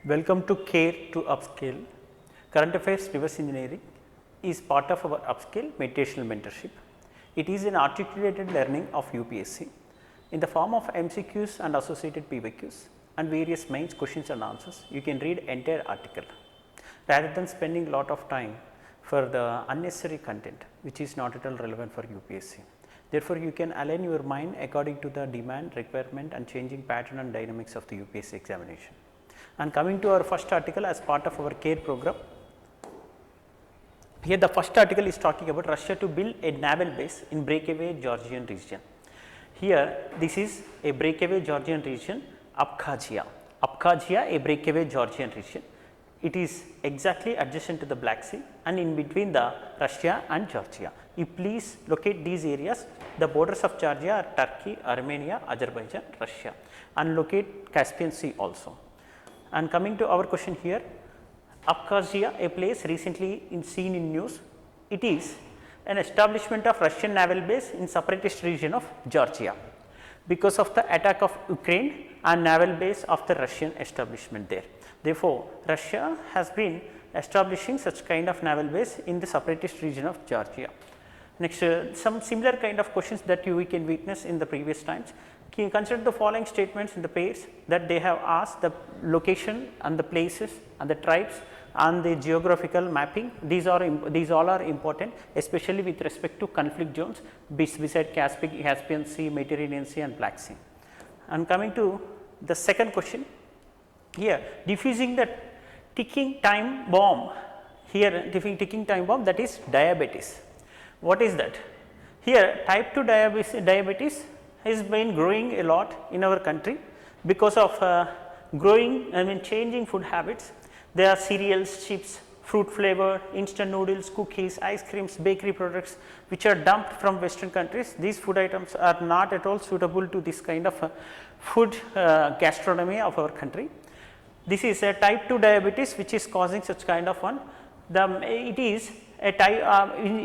Welcome to C.A.R.E to Upscale. Current Affairs Reverse Engineering is part of our Upscale Meditational Mentorship. It is an articulated learning of UPSC in the form of MCQs and associated PYQs and various mains questions and answers. You can read entire article rather than spending lot of time for the unnecessary content which is not at all relevant for UPSC. Therefore, you can align your mind according to the demand, requirement and changing pattern and dynamics of the UPSC examination. And coming to our first article as part of our C.A.R.E program, here the first article is talking about Russia to build a naval base in breakaway Georgian region. Here this is a breakaway Georgian region, Abkhazia, a breakaway Georgian region. It is exactly adjacent to the Black Sea and in between the Russia and Georgia. You please locate these areas. The borders of Georgia are Turkey, Armenia, Azerbaijan, Russia, and locate Caspian Sea also. And coming to our question here, Abkhazia, a place recently seen in news, it is an establishment of Russian naval base in separatist region of Georgia because of the attack of Ukraine and naval base of the Russian establishment there. Therefore, Russia has been establishing such kind of naval base in the separatist region of Georgia. Next, some similar kind of questions that we can witness in the previous times. Can you consider the following statements in the pairs that they have asked the location and the places and the tribes and the geographical mapping. These all are important, especially with respect to conflict zones beside Caspian Sea, Mediterranean Sea and Black Sea. And coming to the second question, here diffusing the ticking time bomb, that is diabetes. What is that? Here type 2 diabetes has been growing a lot in our country because of changing food habits. There are cereals, chips, fruit flavor, instant noodles, cookies, ice creams, bakery products which are dumped from western countries. These food items are not at all suitable to this kind of food gastronomy of our country. This is a type 2 diabetes which is causing such kind of one. It is a type,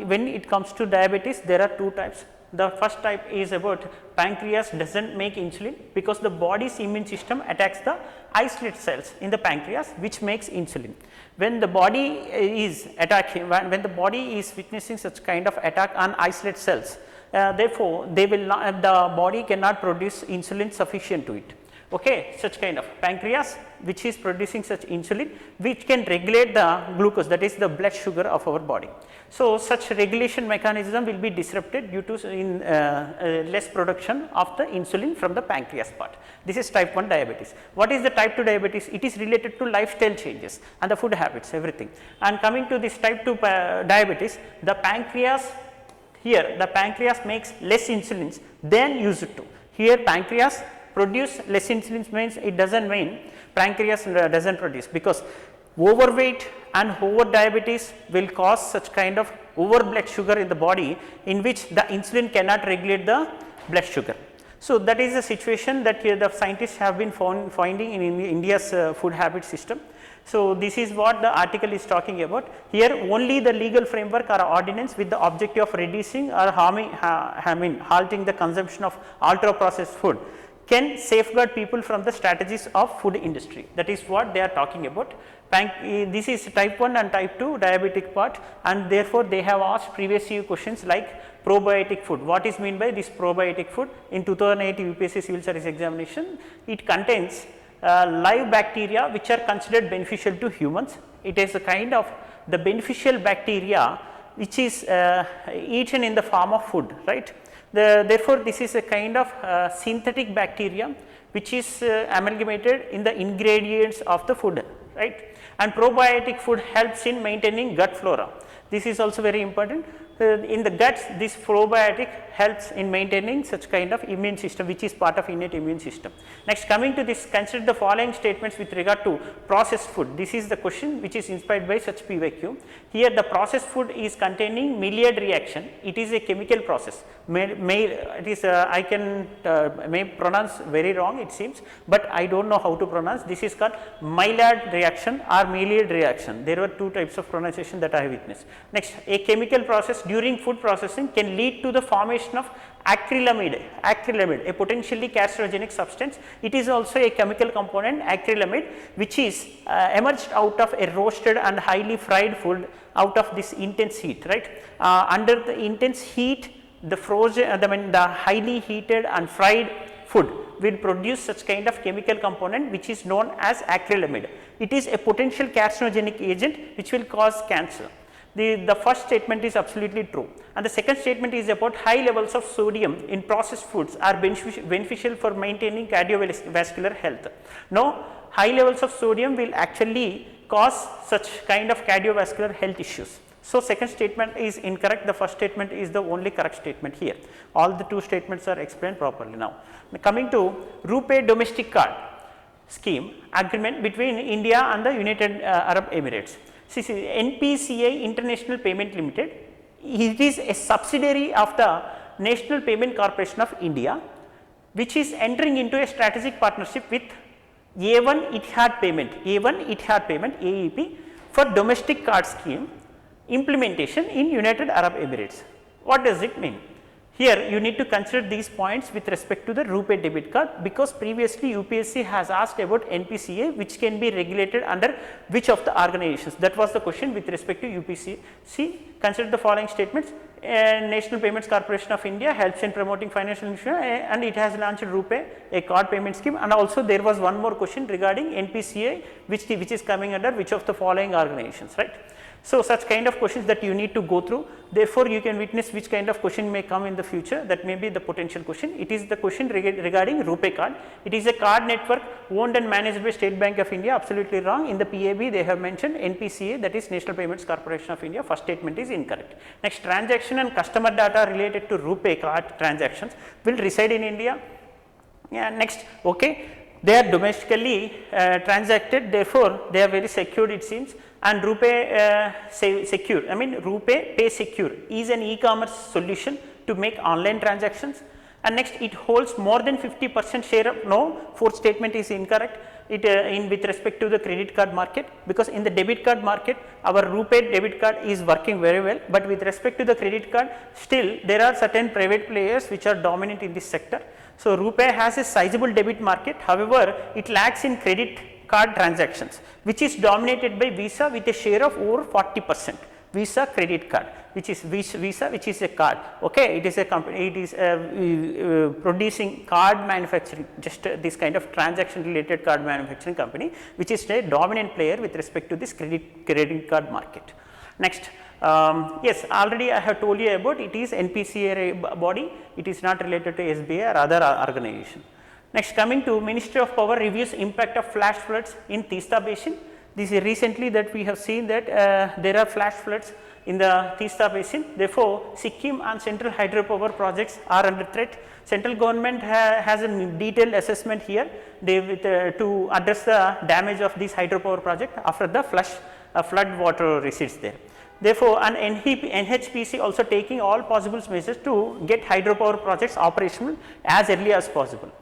when it comes to diabetes, there are two types. The first type is about pancreas does not make insulin because the body's immune system attacks the islet cells in the pancreas which makes insulin. When the body is attacking, when the body is witnessing such kind of attack on islet cells, therefore, they will not, the body cannot produce insulin sufficient to it. Okay, such kind of pancreas which is producing such insulin which can regulate the glucose, that is the blood sugar of our body. So, such regulation mechanism will be disrupted due to less production of the insulin from the pancreas part. This is type 1 diabetes. What is the type 2 diabetes? It is related to lifestyle changes and the food habits, everything. And coming to this type 2 diabetes, the pancreas, here the pancreas makes less insulin than used to. Here pancreas produce less insulin means it does not mean pancreas does not produce, because overweight and over diabetes will cause such kind of over blood sugar in the body in which the insulin cannot regulate the blood sugar. So, that is the situation that the scientists have been finding in India's food habit system. So, this is what the article is talking about. Here only the legal framework or ordinance with the objective of reducing or halting the consumption of ultra processed food can safeguard people from the strategies of food industry. That is what they are talking about. This is type 1 and type 2 diabetic part, and therefore, they have asked previous year questions like probiotic food. What is meant by this probiotic food? In 2008 UPSC Civil Service examination, it contains live bacteria which are considered beneficial to humans. It is a kind of the beneficial bacteria which is eaten in the form of food, right. Therefore, this is a kind of synthetic bacteria which is amalgamated in the ingredients of the food, right. And probiotic food helps in maintaining gut flora. This is also very important. In the guts, this probiotic helps in maintaining such kind of immune system which is part of innate immune system. Next, coming to this, consider the following statements with regard to processed food. This is the question which is inspired by such PYQ. Here the processed food is containing Maillard reaction. It is a chemical process. I may pronounce very wrong it seems, but I do not know how to pronounce. This is called Maillard reaction or Maillard reaction. There were two types of pronunciation that I have witnessed. Next, a chemical process during food processing can lead to the formation formation of acrylamide, a potentially carcinogenic substance. It is also a chemical component, acrylamide, which is emerged out of a roasted and highly fried food out of this intense heat, right. Under the intense heat, the frozen, the highly heated and fried food will produce such kind of chemical component which is known as acrylamide. It is a potential carcinogenic agent which will cause cancer. The first statement is absolutely true, and the second statement is about high levels of sodium in processed foods are beneficial for maintaining cardiovascular health. No, high levels of sodium will actually cause such kind of cardiovascular health issues. So, second statement is incorrect, the first statement is the only correct statement here. All the two statements are explained properly now. Coming to RuPay domestic card scheme agreement between India and the United Arab Emirates. See, NPCI International Payment Limited, it is a subsidiary of the National Payment Corporation of India, which is entering into a strategic partnership with A1 Etihad Payment, AEP, for domestic card scheme implementation in United Arab Emirates. What does it mean? Here you need to consider these points with respect to the RuPay debit card, because previously UPSC has asked about NPCA, which can be regulated under which of the organizations. That was the question with respect to UPSC. Consider the following statements. National Payments Corporation of India helps in promoting financial inclusion, and it has launched RuPay, a card payment scheme, and also there was one more question regarding NPCA, which is coming under which of the following organizations, right. So, such kind of questions that you need to go through, therefore, you can witness which kind of question may come in the future, that may be the potential question. It is the question regarding RuPay card. It is a card network owned and managed by State Bank of India, absolutely wrong. In the PAB they have mentioned NPCA, that is National Payments Corporation of India, first statement is incorrect. Next, transaction and customer data related to RuPay card transactions will reside in India. Next, okay, they are domestically transacted, therefore, they are very secured it seems, and RuPay Secure, RuPay Pay Secure is an e-commerce solution to make online transactions. And next, it holds more than 50% share of, no, fourth statement is incorrect, it in with respect to the credit card market, because in the debit card market our RuPay debit card is working very well, but with respect to the credit card still there are certain private players which are dominant in this sector. So, RuPay has a sizable debit market, however, it lacks in credit card transactions, which is dominated by Visa with a share of over 40%. Visa credit card, which is Visa, which is a card, okay, it is a company, it is producing card manufacturing, just this kind of transaction related card manufacturing company, which is a dominant player with respect to this credit card market. Next, yes, already I have told you about it is NPCA body, it is not related to SBI or other organization. Next, coming to Ministry of Power reviews impact of flash floods in Teesta Basin. This is recently that we have seen that there are flash floods in the Teesta Basin. Therefore, Sikkim and central hydropower projects are under threat. Central government has a detailed assessment here to address the damage of this hydropower project after the flood water recedes there. Therefore, an NHPC also taking all possible measures to get hydropower projects operational as early as possible.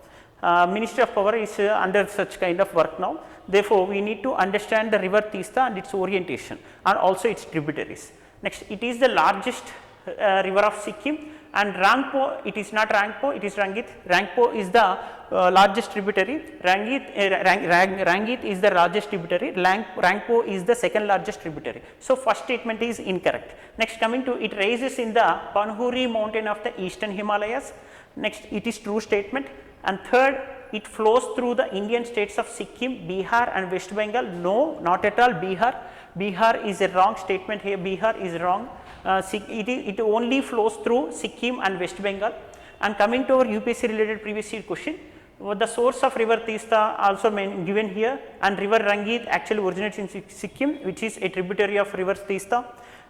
Ministry of Power is under such kind of work now. Therefore, we need to understand the river Teesta and its orientation and also its tributaries. Next, it is the largest river of Sikkim, and Rangpo, it is not Rangpo, it is Rangit. Rangpo is the largest tributary, Rangit is the largest tributary, Rangpo is the second largest tributary. So, first statement is incorrect. Next, coming to it rises in the Panhuri mountain of the eastern Himalayas. Next, it is true statement. And third, it flows through the Indian states of Sikkim, Bihar and West Bengal. No, not at all Bihar. Bihar is a wrong statement here, Bihar is wrong. It only flows through Sikkim and West Bengal. And coming to our UPSC related previous year question, the source of river Teesta also given here, and river Rangit actually originates in Sikkim, which is a tributary of river Teesta.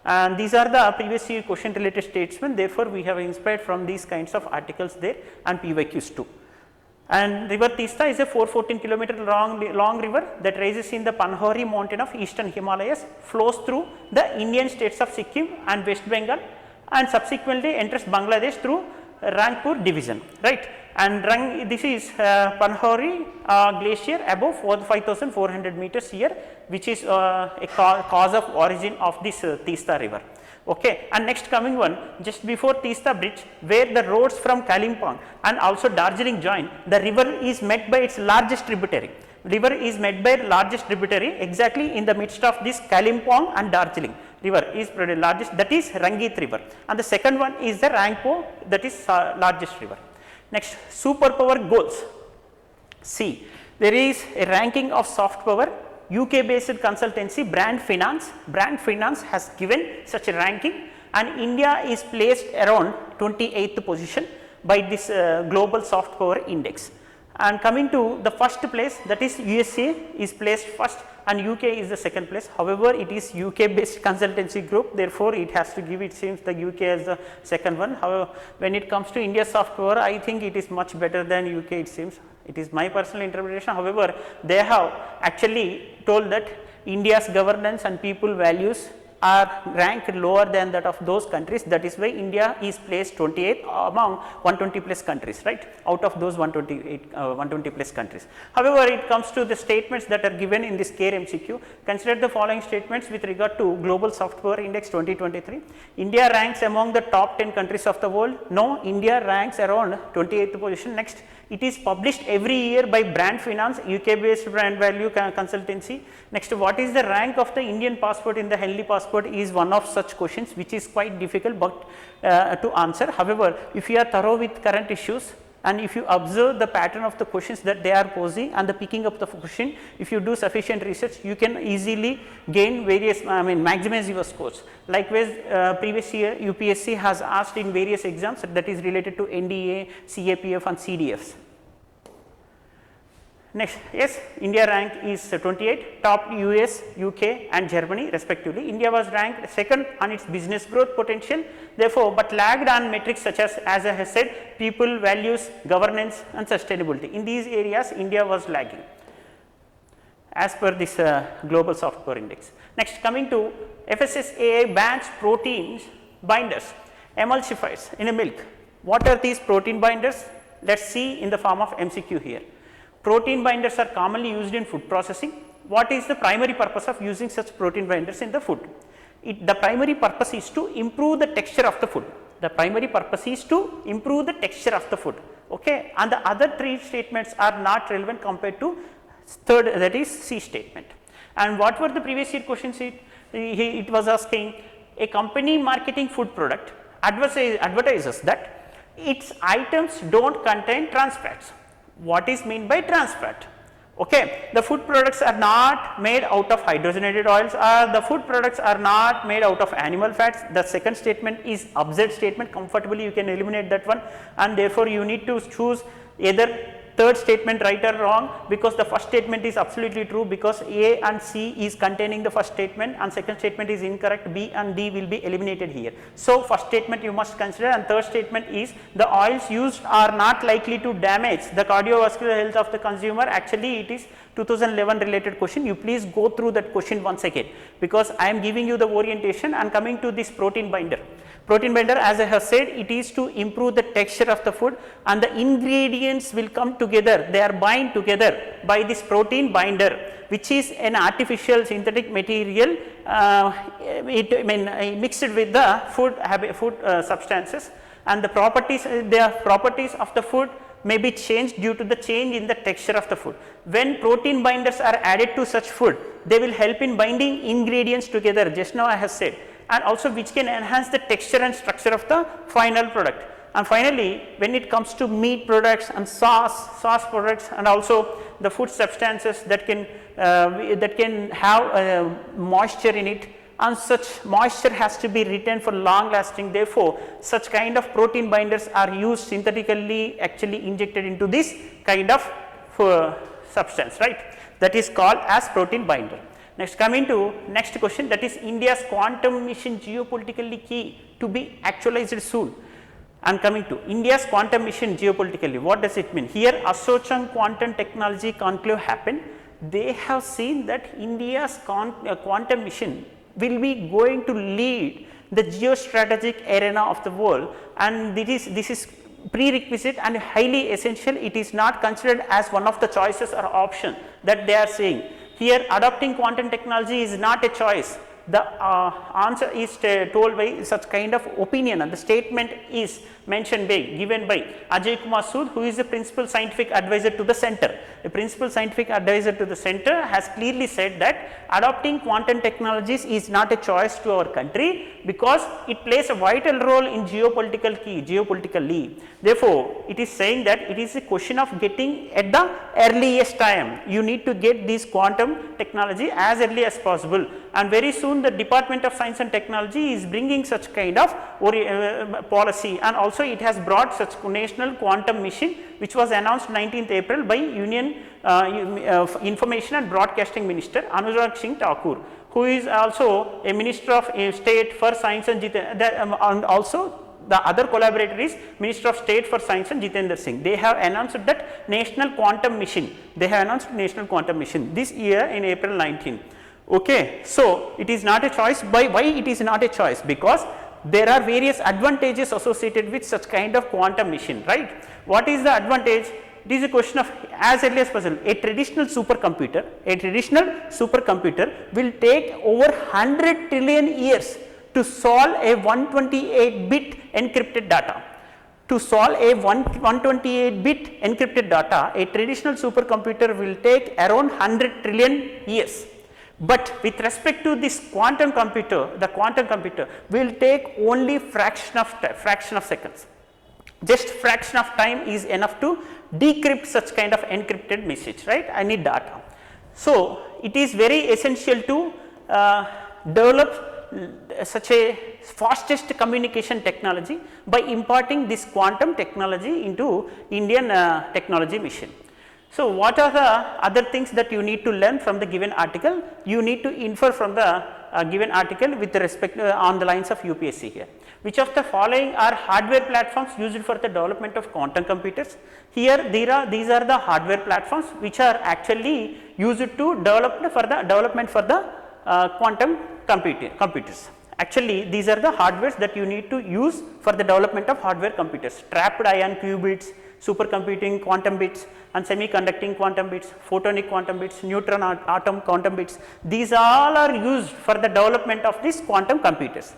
And these are the previous year question related statements. Therefore, we have inspired from these kinds of articles there and PYQs too. And river Teesta is a 414 kilometer long river that rises in the Panhori mountain of eastern Himalayas, flows through the Indian states of Sikkim and West Bengal, and subsequently enters Bangladesh through Rangpur division, right. And this is Panhori glacier above 5,400 meters here, which is a cause of origin of this Teesta river. Okay. And next coming one, just before Teesta Bridge, where the roads from Kalimpong and also Darjeeling join, the river is met by its largest tributary. River is met by largest tributary exactly in the midst of this Kalimpong and Darjeeling. River is largest, that is Rangit river, and the second one is the Rangpo, that is largest river. Next, superpower goals. See, there is a ranking of soft power. UK based consultancy Brand Finance has given such a ranking, and India is placed around 28th position by this global soft power index. And coming to the first place, that is USA is placed first and UK is the second place. However, it is UK based consultancy group, therefore it has to give, it seems, the UK as the second one. However, when it comes to India soft power, I think it is much better than UK, it seems. It is my personal interpretation. However, they have actually told that India's governance and people values are ranked lower than that of those countries. That is why India is placed 28th among 120 plus countries, right, out of those 120 plus countries. However, it comes to the statements that are given in this C.A.R.E MCQ. Consider the following statements with regard to Global Soft Power Index 2023. India ranks among the top 10 countries of the world. No, India ranks around 28th position. Next, it is published every year by Brand Finance, UK based brand value consultancy. Next, what is the rank of the Indian passport in the Henley passport is one of such questions which is quite difficult but to answer. However, if you are thorough with current issues and if you observe the pattern of the questions that they are posing and the picking up the question, if you do sufficient research, you can easily gain various, maximize your scores. Likewise, previous year UPSC has asked in various exams that is related to NDA, CAPF and CDFs. Next, yes, India rank is 28, top US, UK and Germany respectively. India was ranked second on its business growth potential, therefore, but lagged on metrics such as I have said, people, values, governance and sustainability. In these areas, India was lagging as per this global soft power index. Next, coming to FSSAI bans proteins binders, emulsifiers in a milk. What are these protein binders? Let us see in the form of MCQ here. Protein binders are commonly used in food processing. What is the primary purpose of using such protein binders in the food? The primary purpose is to improve the texture of the food. The primary purpose is to improve the texture of the food. Okay, and the other three statements are not relevant compared to third, that is C statement. And what were the previous year questions? It was asking, a company marketing food product advertises that its items do not contain trans fats. What is meant by trans fat? Okay, the food products are not made out of hydrogenated oils, or the food products are not made out of animal fats. The second statement is absurd statement, comfortably you can eliminate that one, and therefore you need to choose either third statement right or wrong, because the first statement is absolutely true, because A and C is containing the first statement and second statement is incorrect, B and D will be eliminated here. So, first statement you must consider, and third statement is the oils used are not likely to damage the cardiovascular health of the consumer. Actually, it is 2011 related question. You please go through that question once again, because I am giving you the orientation. And coming to this protein binder. Protein binder, as I have said, it is to improve the texture of the food, and the ingredients will come together, they are bind together by this protein binder, which is an artificial synthetic material mixed with the food substances, and the properties of the food may be changed due to the change in the texture of the food. When protein binders are added to such food, they will help in binding ingredients together, just now I have said, and also which can enhance the texture and structure of the final product. And finally, when it comes to meat products and sauce products, and also the food substances that can have moisture in it, and such moisture has to be retained for long lasting. Therefore, such kind of protein binders are used synthetically, actually injected into this kind of substance, right, that is called as protein binder. Next, coming to next question, that is India's quantum mission geopolitically key to be actualized soon. And coming to India's quantum mission geopolitically, what does it mean? Here Assocham Quantum Technology Conclave happened. They have seen that India's quantum mission will be going to lead the geostrategic arena of the world, and this is prerequisite and highly essential. It is not considered as one of the choices or option that they are saying. Here adopting quantum technology is not a choice, the answer is told by such kind of opinion, and the statement is mentioned by, given by Ajay Kumar Sood, who is the principal scientific advisor to the center. The principal scientific advisor to the center has clearly said that adopting quantum technologies is not a choice to our country, because it plays a vital role in geopolitically. Therefore, it is saying that it is a question of getting at the earliest time. You need to get this quantum technology as early as possible, and very soon the Department of Science and Technology is bringing such kind of policy, and also it has brought such national quantum mission, which was announced 19th April by Union Information and Broadcasting Minister Anurag Singh Thakur, who is also a Minister of State for Science and and also the other collaborator is Minister of State for Science and Jitendra Singh. They have announced that national quantum mission. They have announced national quantum mission this year in April 19. Okay, so it is not a choice. Why it is not a choice? Because there are various advantages associated with such kind of quantum mission, right? What is the advantage? It is a question of as early as possible. A traditional supercomputer will take over 100 trillion years to solve a 128-bit encrypted data. To solve a 128-bit encrypted data, a traditional supercomputer will take around 100 trillion years. But with respect to this quantum computer, the quantum computer will take only fraction of seconds. Just fraction of time is enough to decrypt such kind of encrypted message, right? I need data. So it is very essential to develop such a fastest communication technology by imparting this quantum technology into Indian technology mission. So what are the other things that you need to learn from the given article? You need to infer from the given article with respect on the lines of UPSC here. Which of the following are hardware platforms used for the development of quantum computers? Here these are the hardware platforms which are actually used to development for the quantum computers. Actually, these are the hardwares that you need to use for the development of hardware computers. Trapped ion qubits, supercomputing quantum bits, and semiconducting quantum bits, photonic quantum bits, neutron atom quantum bits. These all are used for the development of these quantum computers.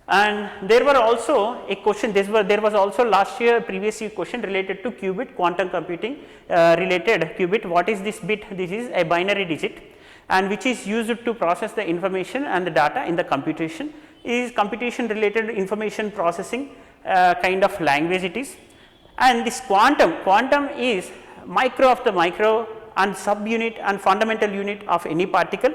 And there were also a question, there was also last year previous year question related to qubit, quantum computing related qubit. What is this bit? This is a binary digit, and which is used to process the information and the data in the computation. Is computation related information processing kind of language it is. And this quantum is micro of the micro and subunit and fundamental unit of any particle,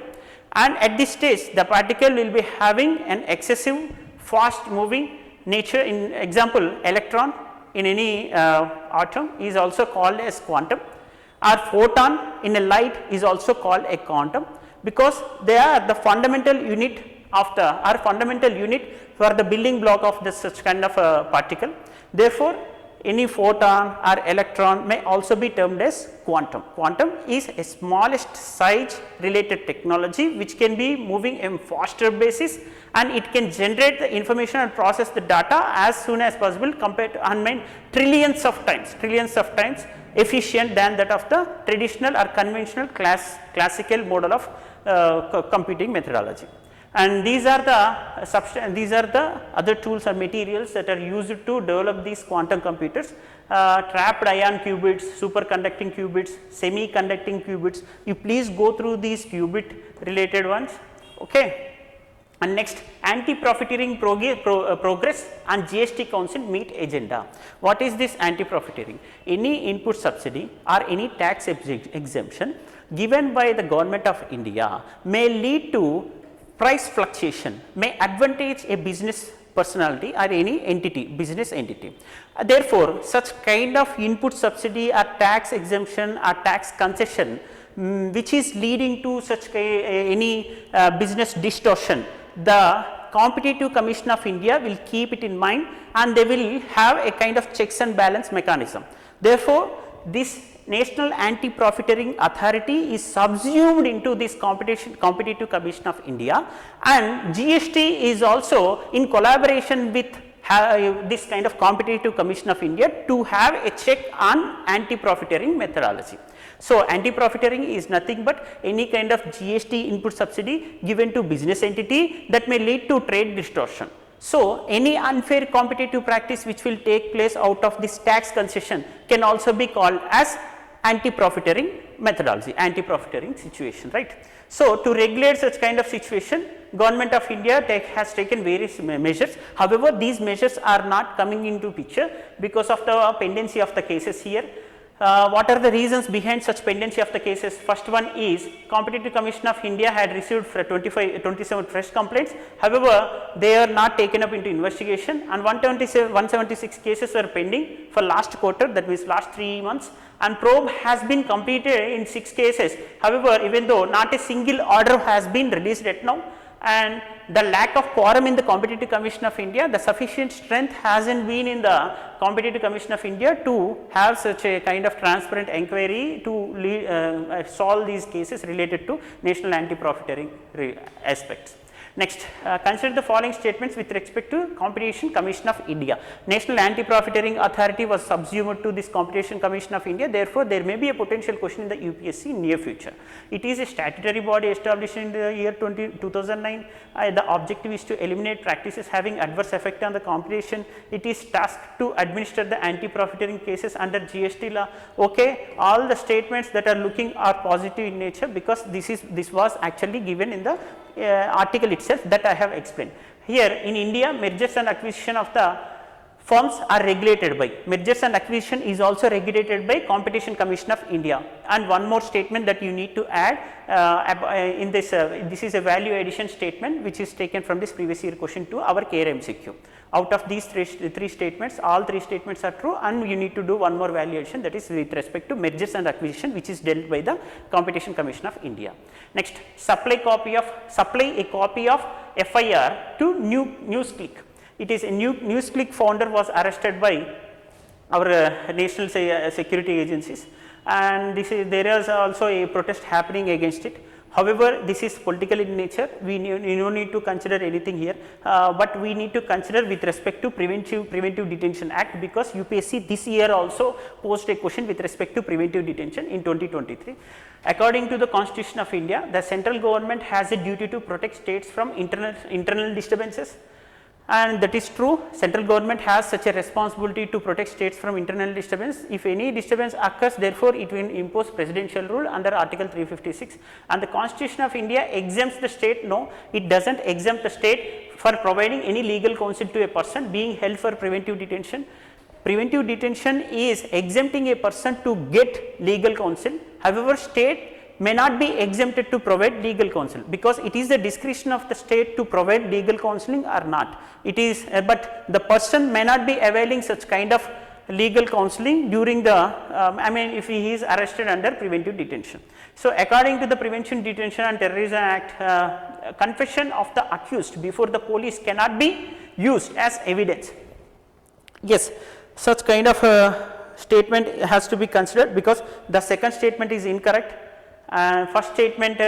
and at this stage the particle will be having an excessive fast moving nature. In example, electron in any atom is also called as quantum. Our photon in a light is also called a quantum, because they are the fundamental unit of the fundamental unit for the building block of this such kind of a particle. Therefore, any photon or electron may also be termed as quantum. Quantum is a smallest size related technology which can be moving in faster basis, and it can generate the information and process the data as soon as possible compared to trillions of times efficient than that of the traditional or conventional classical model of computing methodology. And these are the other tools or materials that are used to develop these quantum computers. Trapped ion qubits, superconducting qubits, semiconducting qubits. You please go through these qubit related ones. Okay. And next, anti-profiteering progress and GST Council meet agenda. What is this anti-profiteering? Any input subsidy or any tax exemption given by the government of India may lead to price fluctuation, may advantage a business personality or any entity, business entity. Therefore, such kind of input subsidy or tax exemption or tax concession which is leading to such any business distortion, the Competitive Commission of India will keep it in mind, and they will have a kind of checks and balance mechanism. Therefore, this National Anti-Profiteering Authority is subsumed into this Competitive Commission of India, and GST is also in collaboration with this kind of Competitive Commission of India to have a check on anti-profiteering methodology. So, anti-profiteering is nothing but any kind of GST input subsidy given to business entity that may lead to trade distortion. So, any unfair competitive practice which will take place out of this tax concession can also be called as anti-profiteering methodology, anti-profiteering situation, right. So, to regulate such kind of situation, Government of India has taken various measures. However, these measures are not coming into picture because of the pendency of the cases here. What are the reasons behind such pendency of the cases? First one is Competitive Commission of India had received 27 fresh complaints. However, they are not taken up into investigation, and 176 cases were pending for last quarter, that means last 3 months, and probe has been completed in 6 cases. However, even though not a single order has been released yet now, and the lack of quorum in the Competitive Commission of India, the sufficient strength has not been in the Competitive Commission of India to have such a kind of transparent inquiry to solve these cases related to national anti-profiteering aspects. Next, consider the following statements with respect to Competition Commission of India. National Anti-Profiteering Authority was subsumed to this Competition Commission of India. Therefore, there may be a potential question in the UPSC in near future. It is a statutory body established in the year 2009. The objective is to eliminate practices having adverse effect on the competition. It is tasked to administer the anti-profiteering cases under GST law. Okay, all the statements that are looking are positive in nature, because this was actually given in the article itself that I have explained. Here in India, mergers and acquisition of the firms are regulated by, mergers and acquisition is also regulated by Competition Commission of India. And one more statement that you need to add in this, this is a value addition statement which is taken from this previous year question to our C.A.R.E MCQ. Out of these three statements, all 3 statements are true, and you need to do one more value addition, that is with respect to mergers and acquisition, which is dealt by the Competition Commission of India. Next, supply a copy of FIR to NewsClick. It is a NewsClick founder was arrested by our national security agencies, and there is also a protest happening against it. However, this is political in nature, we don't need to consider anything here, but we need to consider with respect to Preventive Detention Act, because UPSC this year also posed a question with respect to preventive detention in 2023. According to the Constitution of India, the central government has a duty to protect states from internal disturbances. And that is true, central government has such a responsibility to protect states from internal disturbance. If any disturbance occurs, therefore, it will impose presidential rule under article 356, and the Constitution of India exempts the state. No, it does not exempt the state for providing any legal counsel to a person being held for preventive detention. Preventive detention is exempting a person to get legal counsel. However, state may not be exempted to provide legal counsel, because it is the discretion of the state to provide legal counseling or not. It is, but the person may not be availing such kind of legal counseling during the, if he is arrested under preventive detention. So, according to the Prevention, Detention and Terrorism Act, confession of the accused before the police cannot be used as evidence. Yes, such kind of statement has to be considered, because the second statement is incorrect. First statement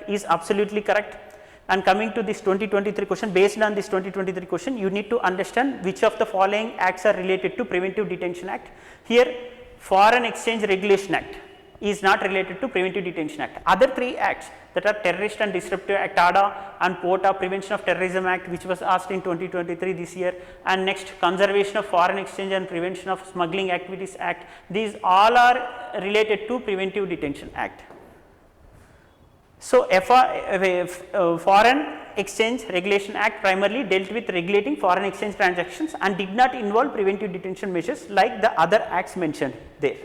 is absolutely correct. And coming to this 2023 question, based on this 2023 question, you need to understand which of the following acts are related to Preventive Detention Act. Here, Foreign Exchange Regulation Act is not related to Preventive Detention Act. Other 3 acts, that are Terrorist and Disruptive Act, TADA, and POTA, Prevention of Terrorism Act, which was asked in 2023 this year, and next Conservation of Foreign Exchange and Prevention of Smuggling Activities Act, these all are related to Preventive Detention Act. So, Foreign Exchange Regulation Act primarily dealt with regulating foreign exchange transactions and did not involve preventive detention measures like the other acts mentioned there.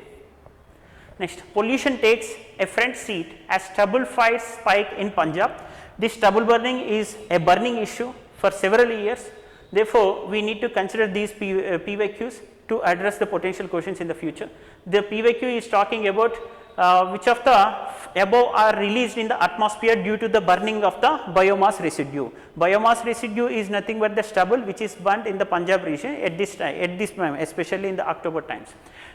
Next, pollution takes a front seat as stubble fires spike in Punjab. This stubble burning is a burning issue for several years. Therefore, we need to consider these PYQs to address the potential questions in the future. The PYQ is talking about which of the above are released in the atmosphere due to the burning of the biomass residue. Biomass residue is nothing but the stubble which is burnt in the Punjab region at this time, especially in the October times.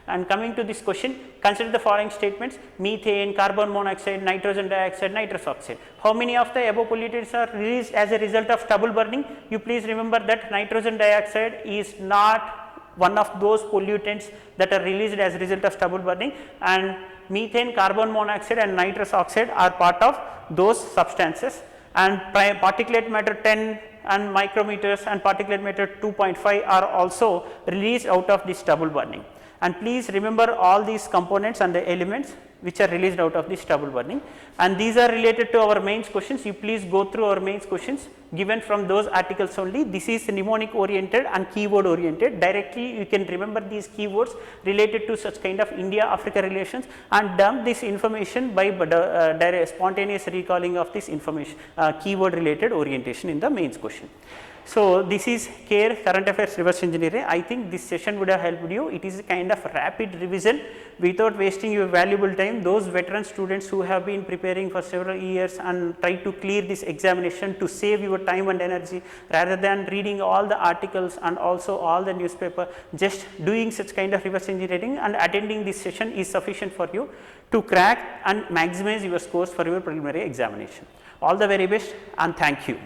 And coming to this question, consider the following statements: methane, carbon monoxide, nitrogen dioxide, nitrous oxide. How many of the above pollutants are released as a result of stubble burning? You please remember that nitrogen dioxide is not one of those pollutants that are released as a result of stubble burning, and methane, carbon monoxide and nitrous oxide are part of those substances, and particulate matter 10 and micrometers and particulate matter 2.5 are also released out of this double burning. And please remember all these components and the elements which are released out of this double burning, and these are related to our mains questions. You please go through our mains questions given from those articles only. This is mnemonic oriented and keyword oriented. Directly you can remember these keywords related to such kind of India Africa relations and dump this information by direct spontaneous recalling of this information keyword related orientation in the mains question. So, this is C.A.R.E. Current Affairs Reverse Engineering. I think this session would have helped you. It is a kind of rapid revision without wasting your valuable time. Those veteran students who have been preparing for several years and try to clear this examination to save your time and energy, rather than reading all the articles and also all the newspaper, just doing such kind of reverse engineering and attending this session is sufficient for you to crack and maximize your scores for your preliminary examination. All the very best and thank you.